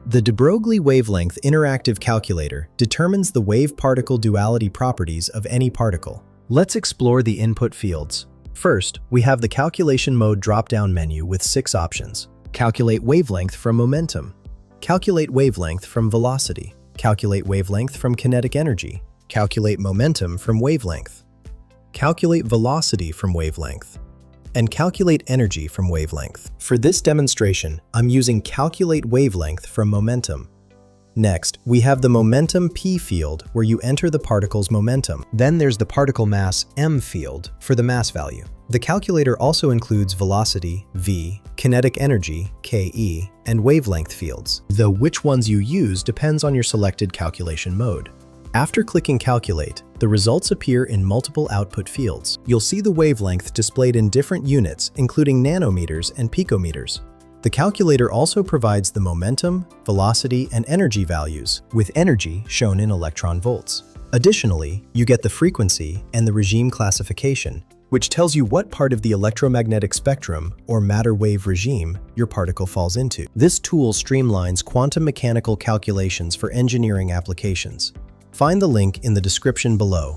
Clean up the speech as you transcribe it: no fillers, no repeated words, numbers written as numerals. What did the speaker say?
The de Broglie Wavelength interactive calculator determines the wave-particle duality properties of any particle. Let's explore the input fields. First, we have the calculation mode drop-down menu with 6 options. Calculate wavelength from momentum. Calculate wavelength from velocity. Calculate wavelength from kinetic energy. Calculate momentum from wavelength. Calculate velocity from wavelength. And calculate energy from wavelength. For this demonstration, I'm using calculate wavelength from momentum. Next, we have the momentum P field where you enter the particle's momentum. Then there's the particle mass M field for the mass value. The calculator also includes velocity, V, kinetic energy, Ke, and wavelength fields, though which ones you use depends on your selected calculation mode. After clicking Calculate, the results appear in multiple output fields. You'll see the wavelength displayed in different units, including nanometers and picometers. The calculator also provides the momentum, velocity, and energy values, with energy shown in electron volts. Additionally, you get the frequency and the regime classification, which tells you what part of the electromagnetic spectrum or matter wave regime your particle falls into. This tool streamlines quantum mechanical calculations for engineering applications. Find the link in the description below.